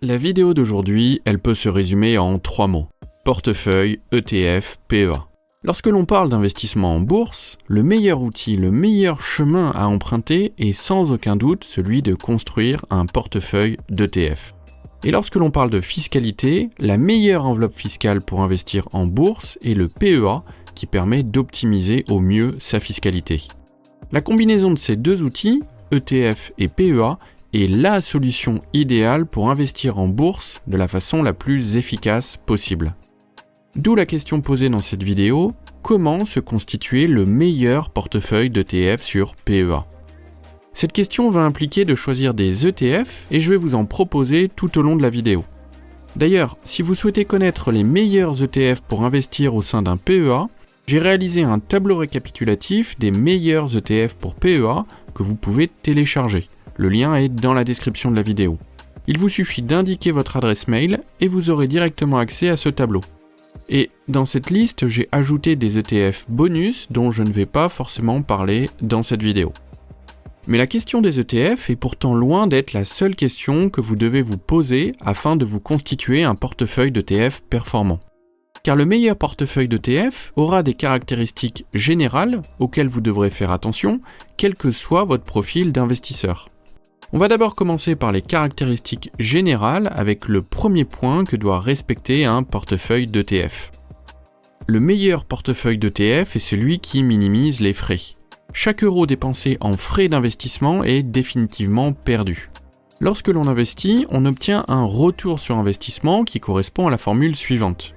La vidéo d'aujourd'hui, elle peut se résumer en 3 mots. Portefeuille, ETF, PEA. Lorsque l'on parle d'investissement en bourse, le meilleur outil, le meilleur chemin à emprunter est sans aucun doute celui de construire un portefeuille d'ETF. Et lorsque l'on parle de fiscalité, la meilleure enveloppe fiscale pour investir en bourse est le PEA qui permet d'optimiser au mieux sa fiscalité. La combinaison de ces deux outils, ETF et PEA, est la solution idéale pour investir en bourse de la façon la plus efficace possible. D'où la question posée dans cette vidéo, comment se constituer le meilleur portefeuille d'ETF sur PEA ? Cette question va impliquer de choisir des ETF et je vais vous en proposer tout au long de la vidéo. D'ailleurs, si vous souhaitez connaître les meilleurs ETF pour investir au sein d'un PEA, j'ai réalisé un tableau récapitulatif des meilleurs ETF pour PEA que vous pouvez télécharger. Le lien est dans la description de la vidéo. Il vous suffit d'indiquer votre adresse mail et vous aurez directement accès à ce tableau. Et dans cette liste, j'ai ajouté des ETF bonus dont je ne vais pas forcément parler dans cette vidéo. Mais la question des ETF est pourtant loin d'être la seule question que vous devez vous poser afin de vous constituer un portefeuille d'ETF performant. Car le meilleur portefeuille d'ETF aura des caractéristiques générales auxquelles vous devrez faire attention, quel que soit votre profil d'investisseur. On va d'abord commencer par les caractéristiques générales avec le premier point que doit respecter un portefeuille d'ETF. Le meilleur portefeuille d'ETF est celui qui minimise les frais. Chaque euro dépensé en frais d'investissement est définitivement perdu. Lorsque l'on investit, on obtient un retour sur investissement qui correspond à la formule suivante.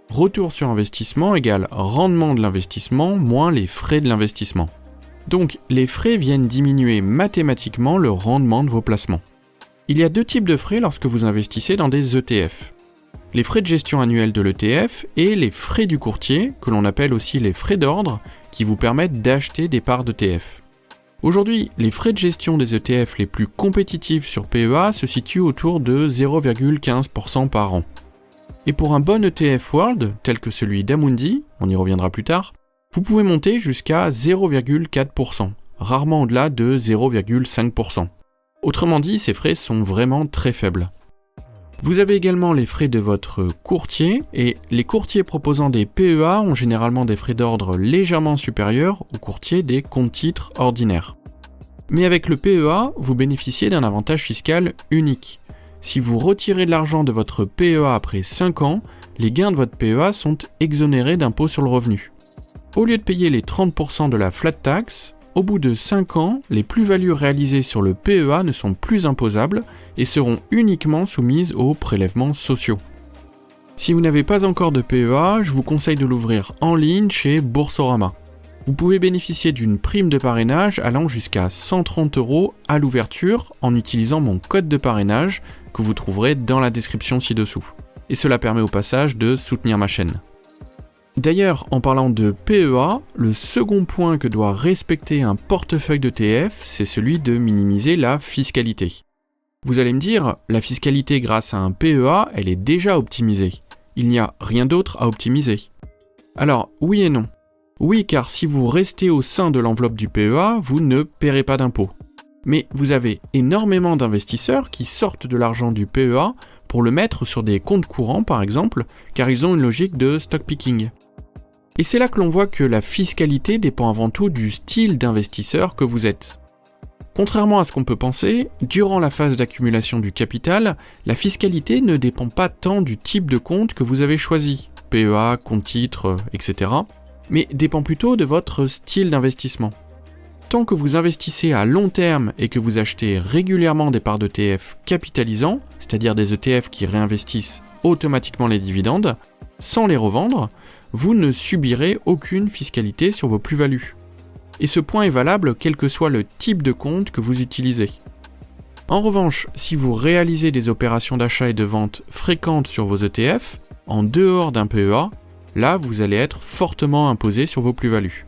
Retour sur investissement égale rendement de l'investissement moins les frais de l'investissement. Donc, les frais viennent diminuer mathématiquement le rendement de vos placements. Il y a deux types de frais lorsque vous investissez dans des ETF. Les frais de gestion annuels de l'ETF et les frais du courtier, que l'on appelle aussi les frais d'ordre, qui vous permettent d'acheter des parts d'ETF. Aujourd'hui, les frais de gestion des ETF les plus compétitifs sur PEA se situent autour de 0,15% par an. Et pour un bon ETF World, tel que celui d'Amundi, on y reviendra plus tard, vous pouvez monter jusqu'à 0,4%, rarement au-delà de 0,5%. Autrement dit, ces frais sont vraiment très faibles. Vous avez également les frais de votre courtier, et les courtiers proposant des PEA ont généralement des frais d'ordre légèrement supérieurs aux courtiers des comptes-titres ordinaires. Mais avec le PEA, vous bénéficiez d'un avantage fiscal unique. Si vous retirez de l'argent de votre PEA après 5 ans, les gains de votre PEA sont exonérés d'impôt sur le revenu. Au lieu de payer les 30% de la flat tax, au bout de 5 ans, les plus-values réalisées sur le PEA ne sont plus imposables et seront uniquement soumises aux prélèvements sociaux. Si vous n'avez pas encore de PEA, je vous conseille de l'ouvrir en ligne chez Boursorama. Vous pouvez bénéficier d'une prime de parrainage allant jusqu'à 130 € à l'ouverture en utilisant mon code de parrainage que vous trouverez dans la description ci-dessous. Et cela permet au passage de soutenir ma chaîne. D'ailleurs, en parlant de PEA, le second point que doit respecter un portefeuille d'ETF, c'est celui de minimiser la fiscalité. Vous allez me dire, la fiscalité grâce à un PEA, elle est déjà optimisée. Il n'y a rien d'autre à optimiser. Alors, oui et non. Oui, car si vous restez au sein de l'enveloppe du PEA, vous ne paierez pas d'impôt. Mais vous avez énormément d'investisseurs qui sortent de l'argent du PEA pour le mettre sur des comptes courants par exemple, car ils ont une logique de stock picking. Et c'est là que l'on voit que la fiscalité dépend avant tout du style d'investisseur que vous êtes. Contrairement à ce qu'on peut penser, durant la phase d'accumulation du capital, la fiscalité ne dépend pas tant du type de compte que vous avez choisi, PEA, compte titre, etc., mais dépend plutôt de votre style d'investissement. Tant que vous investissez à long terme et que vous achetez régulièrement des parts d'ETF capitalisants, c'est-à-dire des ETF qui réinvestissent automatiquement les dividendes, sans les revendre, vous ne subirez aucune fiscalité sur vos plus-values. Et ce point est valable quel que soit le type de compte que vous utilisez. En revanche, si vous réalisez des opérations d'achat et de vente fréquentes sur vos ETF, en dehors d'un PEA, là vous allez être fortement imposé sur vos plus-values.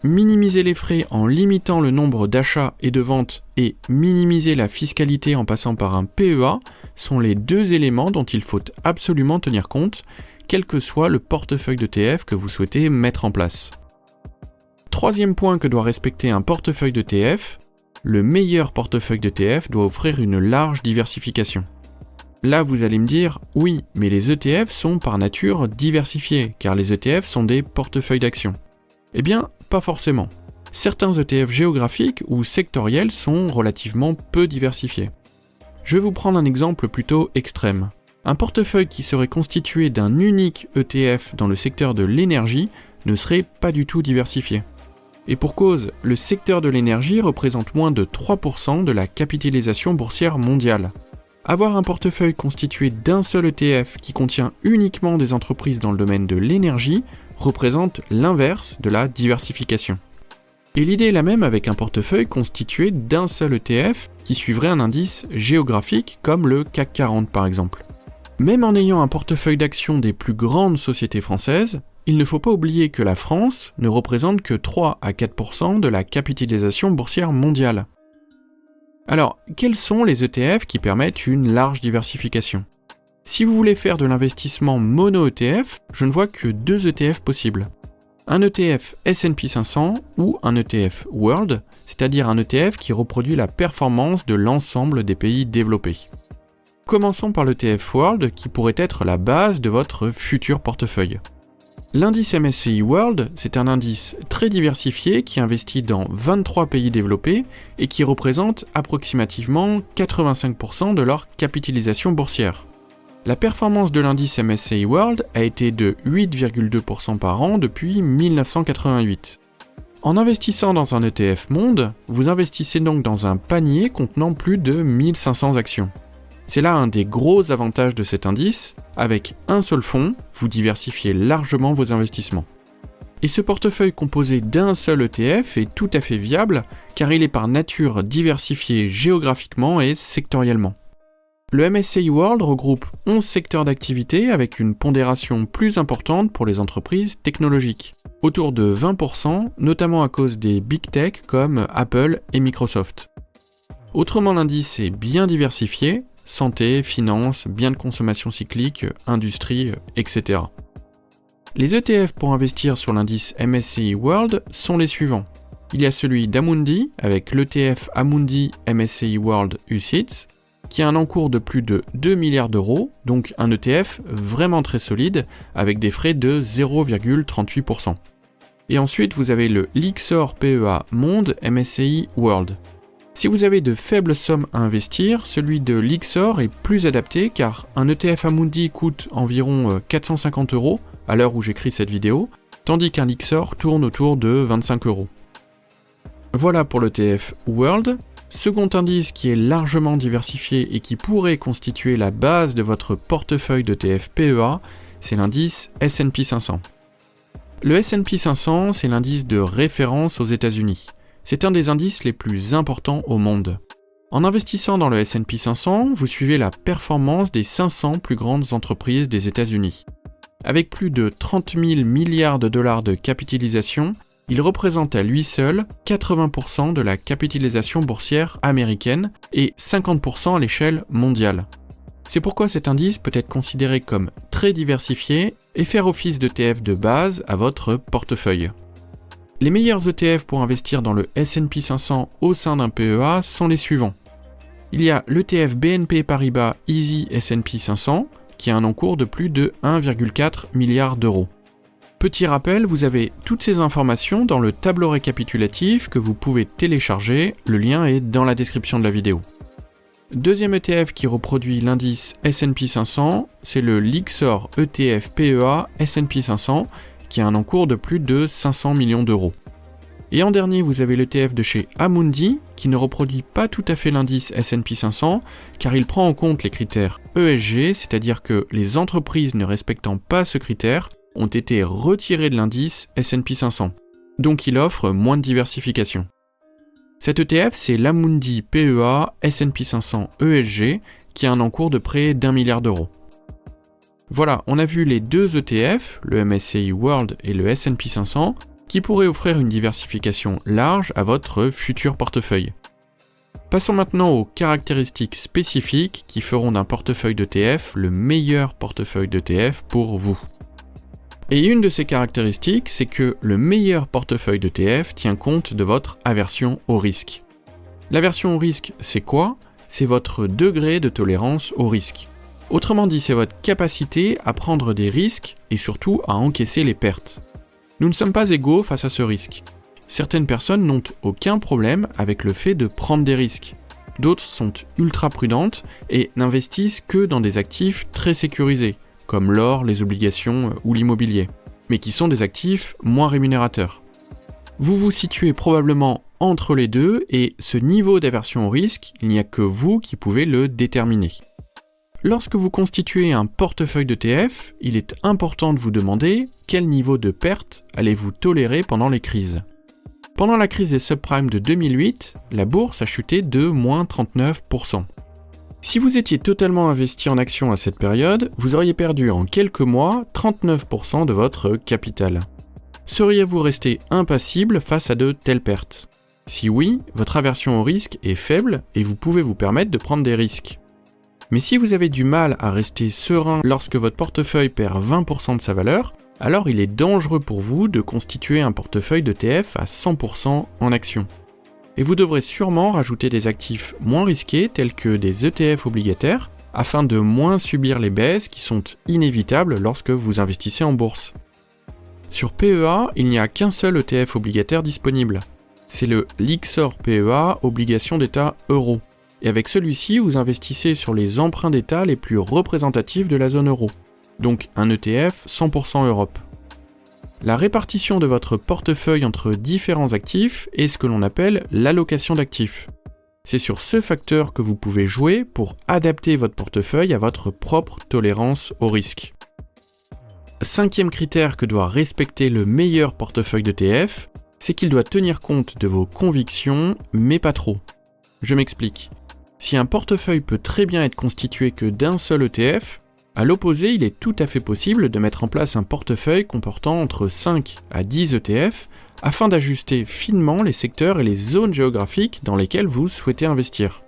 Minimiser les frais en limitant le nombre d'achats et de ventes et minimiser la fiscalité en passant par un PEA sont les deux éléments dont il faut absolument tenir compte, quel que soit le portefeuille d'ETF que vous souhaitez mettre en place. Troisième point que doit respecter un portefeuille d'ETF, le meilleur portefeuille d'ETF doit offrir une large diversification. Là, vous allez me dire, oui, mais les ETF sont par nature diversifiés, car les ETF sont des portefeuilles d'actions. Eh bien, pas forcément. Certains ETF géographiques ou sectoriels sont relativement peu diversifiés. Je vais vous prendre un exemple plutôt extrême. Un portefeuille qui serait constitué d'un unique ETF dans le secteur de l'énergie ne serait pas du tout diversifié. Et pour cause, le secteur de l'énergie représente moins de 3% de la capitalisation boursière mondiale. Avoir un portefeuille constitué d'un seul ETF qui contient uniquement des entreprises dans le domaine de l'énergie représente l'inverse de la diversification. Et l'idée est la même avec un portefeuille constitué d'un seul ETF qui suivrait un indice géographique comme le CAC 40 par exemple. Même en ayant un portefeuille d'actions des plus grandes sociétés françaises, il ne faut pas oublier que la France ne représente que 3 à 4% de la capitalisation boursière mondiale. Alors, quels sont les ETF qui permettent une large diversification ? Si vous voulez faire de l'investissement mono-ETF, je ne vois que 2 ETF possibles. Un ETF S&P 500 ou un ETF World, c'est-à-dire un ETF qui reproduit la performance de l'ensemble des pays développés. Commençons par l'ETF World qui pourrait être la base de votre futur portefeuille. L'indice MSCI World, c'est un indice très diversifié qui investit dans 23 pays développés et qui représente approximativement 85% de leur capitalisation boursière. La performance de l'indice MSCI World a été de 8,2% par an depuis 1988. En investissant dans un ETF Monde, vous investissez donc dans un panier contenant plus de 1500 actions. C'est là un des gros avantages de cet indice, avec un seul fonds, vous diversifiez largement vos investissements. Et ce portefeuille composé d'un seul ETF est tout à fait viable, car il est par nature diversifié géographiquement et sectoriellement. Le MSCI World regroupe 11 secteurs d'activité avec une pondération plus importante pour les entreprises technologiques, autour de 20%, notamment à cause des big tech comme Apple et Microsoft. Autrement, l'indice est bien diversifié, santé, finance, biens de consommation cyclique, industrie, etc. Les ETF pour investir sur l'indice MSCI World sont les suivants. Il y a celui d'Amundi avec l'ETF Amundi MSCI World UCITS, qui a un encours de plus de 2 milliards d'euros, donc un ETF vraiment très solide, avec des frais de 0,38%. Et ensuite, vous avez le Lyxor PEA Monde MSCI World. Si vous avez de faibles sommes à investir, celui de Lyxor est plus adapté car un ETF Amundi coûte environ 450 € à l'heure où j'écris cette vidéo, tandis qu'un Lyxor tourne autour de 25 €. Voilà pour l'ETF World. Second indice qui est largement diversifié et qui pourrait constituer la base de votre portefeuille d'ETF PEA, c'est l'indice S&P 500. Le S&P 500, c'est l'indice de référence aux États-Unis. C'est un des indices les plus importants au monde. En investissant dans le S&P 500, vous suivez la performance des 500 plus grandes entreprises des États-Unis. Avec plus de 30 000 milliards de dollars de capitalisation, il représente à lui seul 80% de la capitalisation boursière américaine et 50% à l'échelle mondiale. C'est pourquoi cet indice peut être considéré comme très diversifié et faire office d'ETF de base à votre portefeuille. Les meilleurs ETF pour investir dans le S&P 500 au sein d'un PEA sont les suivants. Il y a l'ETF BNP Paribas Easy S&P 500 qui a un encours de plus de 1,4 milliard d'euros. Petit rappel, vous avez toutes ces informations dans le tableau récapitulatif que vous pouvez télécharger, le lien est dans la description de la vidéo. Deuxième ETF qui reproduit l'indice S&P 500, c'est le Lyxor ETF PEA S&P 500 qui a un encours de plus de 500 millions d'euros. Et en dernier, vous avez l'ETF de chez Amundi, qui ne reproduit pas tout à fait l'indice S&P 500, car il prend en compte les critères ESG, c'est-à-dire que les entreprises ne respectant pas ce critère ont été retirées de l'indice S&P 500. Donc il offre moins de diversification. Cet ETF, c'est l'Amundi PEA S&P 500 ESG, qui a un encours de près d'1 milliard d'euros. Voilà, on a vu les deux ETF, le MSCI World et le S&P 500, qui pourraient offrir une diversification large à votre futur portefeuille. Passons maintenant aux caractéristiques spécifiques qui feront d'un portefeuille d'ETF le meilleur portefeuille d'ETF pour vous. Et une de ces caractéristiques, c'est que le meilleur portefeuille d'ETF tient compte de votre aversion au risque. L'aversion au risque, c'est quoi ? C'est votre degré de tolérance au risque. Autrement dit, c'est votre capacité à prendre des risques et surtout à encaisser les pertes. Nous ne sommes pas égaux face à ce risque. Certaines personnes n'ont aucun problème avec le fait de prendre des risques. D'autres sont ultra prudentes et n'investissent que dans des actifs très sécurisés, comme l'or, les obligations ou l'immobilier, mais qui sont des actifs moins rémunérateurs. Vous vous situez probablement entre les deux et ce niveau d'aversion au risque, il n'y a que vous qui pouvez le déterminer. Lorsque vous constituez un portefeuille d'ETF, il est important de vous demander quel niveau de perte allez-vous tolérer pendant les crises. Pendant la crise des subprimes de 2008, la bourse a chuté de moins 39%. Si vous étiez totalement investi en actions à cette période, vous auriez perdu en quelques mois 39% de votre capital. Seriez-vous resté impassible face à de telles pertes ? Si oui, votre aversion au risque est faible et vous pouvez vous permettre de prendre des risques. Mais si vous avez du mal à rester serein lorsque votre portefeuille perd 20% de sa valeur, alors il est dangereux pour vous de constituer un portefeuille d'ETF à 100% en actions. Et vous devrez sûrement rajouter des actifs moins risqués tels que des ETF obligataires afin de moins subir les baisses qui sont inévitables lorsque vous investissez en bourse. Sur PEA, il n'y a qu'un seul ETF obligataire disponible. C'est le Lyxor PEA Obligation d'État Euro. Et avec celui-ci, vous investissez sur les emprunts d'État les plus représentatifs de la zone euro. Donc un ETF 100% Europe. La répartition de votre portefeuille entre différents actifs est ce que l'on appelle l'allocation d'actifs. C'est sur ce facteur que vous pouvez jouer pour adapter votre portefeuille à votre propre tolérance au risque. Cinquième critère que doit respecter le meilleur portefeuille d'ETF, c'est qu'il doit tenir compte de vos convictions, mais pas trop. Je m'explique. Si un portefeuille peut très bien être constitué que d'un seul ETF, à l'opposé, il est tout à fait possible de mettre en place un portefeuille comportant entre 5 à 10 ETF afin d'ajuster finement les secteurs et les zones géographiques dans lesquelles vous souhaitez investir.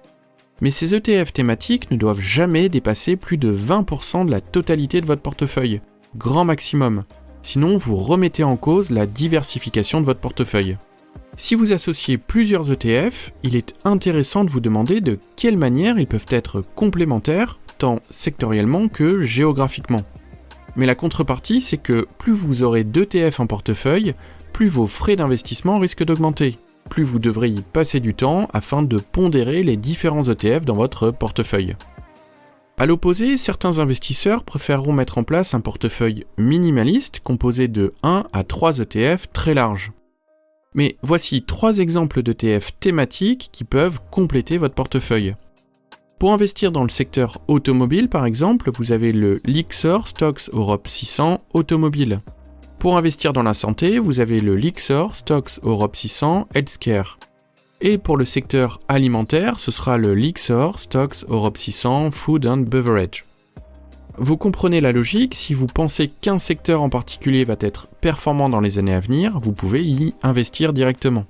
Mais ces ETF thématiques ne doivent jamais dépasser plus de 20% de la totalité de votre portefeuille, grand maximum. Sinon, vous remettez en cause la diversification de votre portefeuille. Si vous associez plusieurs ETF, il est intéressant de vous demander de quelle manière ils peuvent être complémentaires, tant sectoriellement que géographiquement. Mais la contrepartie, c'est que plus vous aurez d'ETF en portefeuille, plus vos frais d'investissement risquent d'augmenter. Plus vous devrez y passer du temps afin de pondérer les différents ETF dans votre portefeuille. A l'opposé, certains investisseurs préféreront mettre en place un portefeuille minimaliste composé de 1 à 3 ETF très larges. Mais voici 3 exemples d'ETF thématiques qui peuvent compléter votre portefeuille. Pour investir dans le secteur automobile par exemple, vous avez le Lyxor Stocks Europe 600 Automobile. Pour investir dans la santé, vous avez le Lyxor Stocks Europe 600 Healthcare. Et pour le secteur alimentaire, ce sera le Lyxor Stocks Europe 600 Food and Beverage. Vous comprenez la logique, si vous pensez qu'un secteur en particulier va être performant dans les années à venir, vous pouvez y investir directement.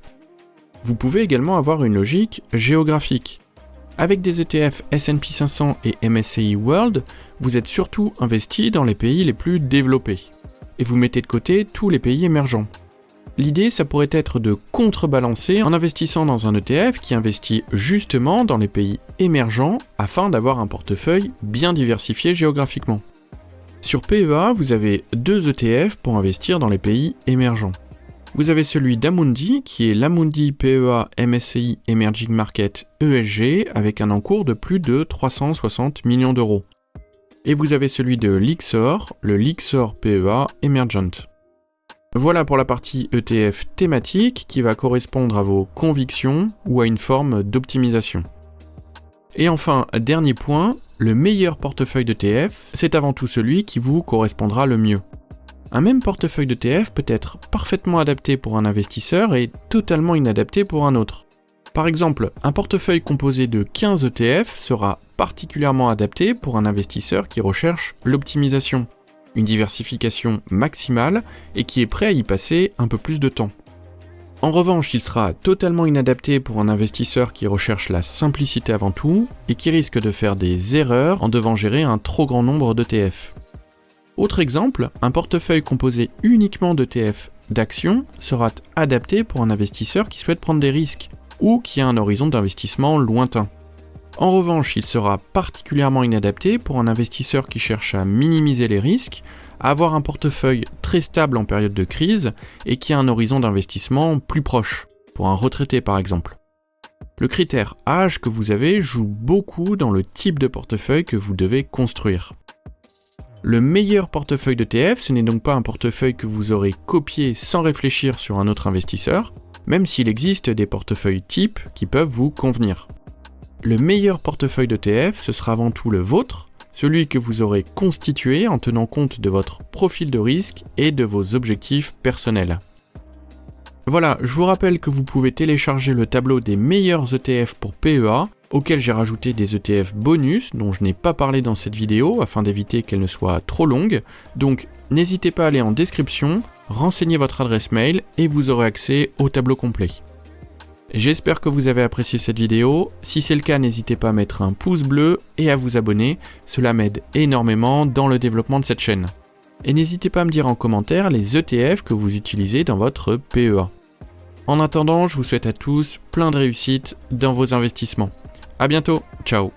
Vous pouvez également avoir une logique géographique. Avec des ETF S&P 500 et MSCI World, vous êtes surtout investi dans les pays les plus développés. Et vous mettez de côté tous les pays émergents. L'idée, ça pourrait être de contrebalancer en investissant dans un ETF qui investit justement dans les pays émergents afin d'avoir un portefeuille bien diversifié géographiquement. Sur PEA, vous avez 2 ETF pour investir dans les pays émergents. Vous avez celui d'Amundi, qui est l'Amundi PEA MSCI Emerging Market ESG, avec un encours de plus de 360 millions d'euros. Et vous avez celui de Lyxor, le Lyxor PEA Emergent. Voilà pour la partie ETF thématique qui va correspondre à vos convictions ou à une forme d'optimisation. Et enfin, dernier point, le meilleur portefeuille d'ETF, c'est avant tout celui qui vous correspondra le mieux. Un même portefeuille d'ETF peut être parfaitement adapté pour un investisseur et totalement inadapté pour un autre. Par exemple, un portefeuille composé de 15 ETF sera particulièrement adapté pour un investisseur qui recherche l'optimisation, une diversification maximale et qui est prêt à y passer un peu plus de temps. En revanche, il sera totalement inadapté pour un investisseur qui recherche la simplicité avant tout et qui risque de faire des erreurs en devant gérer un trop grand nombre d'ETF. Autre exemple, un portefeuille composé uniquement d'ETF d'actions sera adapté pour un investisseur qui souhaite prendre des risques ou qui a un horizon d'investissement lointain. En revanche, il sera particulièrement inadapté pour un investisseur qui cherche à minimiser les risques, à avoir un portefeuille très stable en période de crise et qui a un horizon d'investissement plus proche, pour un retraité par exemple. Le critère âge que vous avez joue beaucoup dans le type de portefeuille que vous devez construire. Le meilleur portefeuille d'ETF, ce n'est donc pas un portefeuille que vous aurez copié sans réfléchir sur un autre investisseur, même s'il existe des portefeuilles types qui peuvent vous convenir. Le meilleur portefeuille d'ETF, ce sera avant tout le vôtre, celui que vous aurez constitué en tenant compte de votre profil de risque et de vos objectifs personnels. Voilà, je vous rappelle que vous pouvez télécharger le tableau des meilleurs ETF pour PEA, auquel j'ai rajouté des ETF bonus dont je n'ai pas parlé dans cette vidéo afin d'éviter qu'elle ne soit trop longue, donc n'hésitez pas à aller en description, renseignez votre adresse mail et vous aurez accès au tableau complet. J'espère que vous avez apprécié cette vidéo, si c'est le cas n'hésitez pas à mettre un pouce bleu et à vous abonner, cela m'aide énormément dans le développement de cette chaîne. Et n'hésitez pas à me dire en commentaire les ETF que vous utilisez dans votre PEA. En attendant, je vous souhaite à tous plein de réussite dans vos investissements. À bientôt, ciao.